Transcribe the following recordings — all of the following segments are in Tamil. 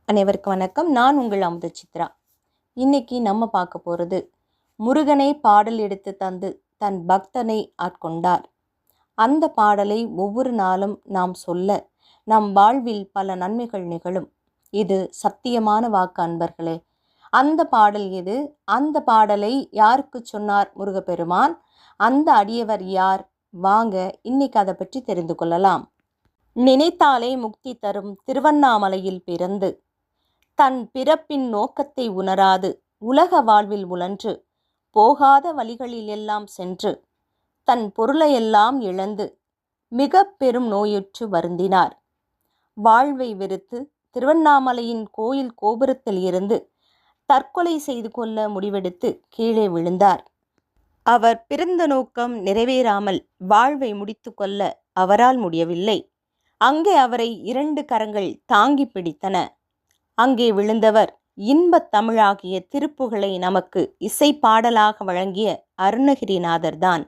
அனைவருக்கும் வணக்கம். நான் உங்கள் அமுத சித்ரா. இன்னைக்கு நம்ம பார்க்க போகிறது, முருகனை பாடல் எடுத்து தந்து தன் பக்தனை ஆட்கொண்டார். அந்த பாடலை ஒவ்வொரு நாளும் நாம் சொல்ல நம் வாழ்வில் பல நன்மைகள் நிகழும். இது சத்தியமான வாக்கு அன்பர்களே. அந்த பாடல் எது? அந்த பாடலை யாருக்கு சொன்னார் முருகப்பெருமான்? அந்த அடியவர் யார்? வாங்க இன்னைக்கு அதை பற்றி தெரிந்து கொள்ளலாம். நினைத்தாலே முக்தி தரும் திருவண்ணாமலையில் பிறந்து தன் பிறப்பின் நோக்கத்தை உணராது உலக வாழ்வில் உழன்று போகாத வழிகளில் எல்லாம் சென்று தன் பொருளையெல்லாம் இழந்து மிக பெரும் நோயுற்று வருந்தினார். வாழ்வை வெறுத்து திருவண்ணாமலையின் கோயில் கோபுரத்தில் இருந்து தற்கொலை செய்து கொள்ள முடிவெடுத்து கீழே விழுந்தார். அவர் பிறந்த நோக்கம் நிறைவேறாமல் வாழ்வை முடித்து கொள்ள அவரால் முடியவில்லை. அங்கே அவரை 2 கரங்கள் தாங்கி பிடித்தன. அங்கே விழுந்தவர் இன்பத் தமிழாகிய திருப்புகழை நமக்கு இசை பாடலாக வழங்கிய அருணகிரிநாதர் தான்.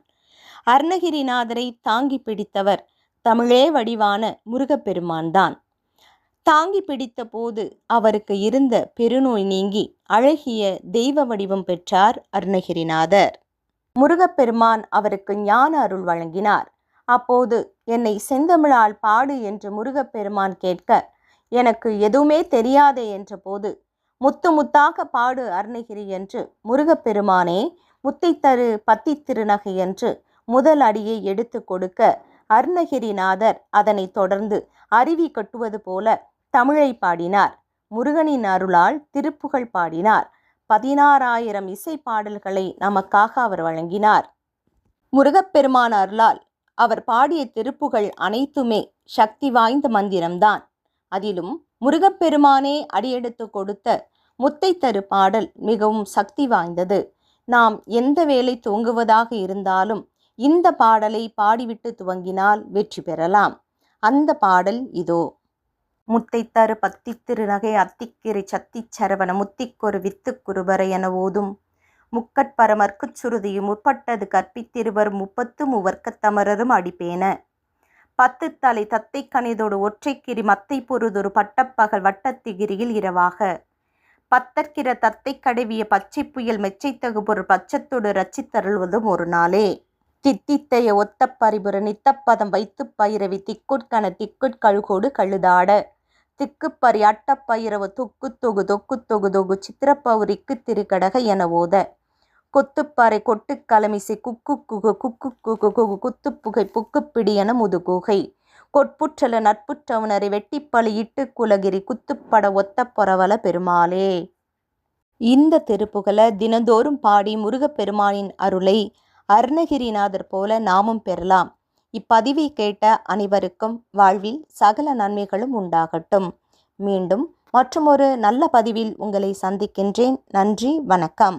அருணகிரிநாதரை தாங்கி பிடித்தவர் தமிழே வடிவான முருகப்பெருமான் தான். தாங்கி பிடித்த போது அவருக்கு இருந்த பெருநோய் நீங்கி அழகிய தெய்வ வடிவம் பெற்றார் அருணகிரிநாதர். முருகப்பெருமான் அவருக்கு ஞான அருள் வழங்கினார். அப்போது என்னை செந்தமிழால் பாடு என்று முருகப்பெருமான் கேட்க, எனக்கு எதுவுமே தெரியாதே என்ற போது, முத்து முத்தாக பாடு அருணகிரி என்று முருகப்பெருமானே முத்தை தரு பத்தி திருநகை என்று முதல் அடியை எடுத்து கொடுக்க, அருணகிரிநாதர் அதனை தொடர்ந்து அருவி கட்டுவது போல தமிழை பாடினார். முருகனின் அருளால் திருப்புகழ் பாடினார். 16,000 இசை பாடல்களை நமக்காக அவர் வழங்கினார். முருகப்பெருமான் அருளால் அவர் பாடிய திருப்புகழ் அனைத்துமே சக்தி வாய்ந்த மந்திரம்தான். அதிலும் முருகப்பெருமானே அடியெடுத்து கொடுத்த முத்தை தரு பாடல் மிகவும் சக்தி வாய்ந்தது. நாம் எந்த வேளை தூங்குவதாக இருந்தாலும் இந்த பாடலை பாடிவிட்டு துவங்கினால் வெற்றி பெறலாம். அந்த பாடல் இதோ. முத்தை தரு பத்தி திருநகை அத்திக்கிரி சத்தி சரவண முத்திக்கொரு வித்து குருபர என ஓதும் முக்கட்பரமர்க்குச் சுருதியும் முற்பட்டது கற்பித்திருவர் 33 தமரரும் அடிப்பேன 10 தலை தத்தை கணிதோடு ஒற்றைக்கிரி மத்தை பொருதொரு பட்டப்பகல் வட்டத்திகிரியில் இரவாக பத்தற்கிற தத்தை கடைவிய பச்சை புயல் மெச்சைத்தகு பொருள் பச்சத்தோடு ரச்சித்தருள்வதும் ஒரு நாளே. தித்தித்தைய ஒத்த பரிபுர நித்தப்பதம் வைத்து பயிரவி திக்குட்கண திக்குட்கழுகோடு கழுதாட திக்குப்பறி அட்டப்பயிரவு தொக்கு தொகு தொக்கு தொகு தொகு சித்திரப்பௌரிக்கு திருக்கடக என ஓத கொத்துப்பறை கொட்டு கலமிசை குக்கு குகு குக்கு குகு குகு குத்துப்புகை புக்குப்பிடி என முதுகுகை கொட்புற்றல நட்புற்றவனரை வெட்டிப்பழி இட்டு குலகிரி குத்துப்பட ஒத்த பொறவல பெருமாளே. இந்த திருப்புகழை தினந்தோறும் பாடி முருகப்பெருமானின் அருளை அருணகிரிநாதர் போல நாமும் பெறலாம். இப்பதிவை கேட்ட அனைவருக்கும் வாழ்வில் சகல நன்மைகளும் உண்டாகட்டும். மீண்டும் மற்றுமொரு நல்ல பதிவில் உங்களை சந்திக்கின்றேன். நன்றி, வணக்கம்.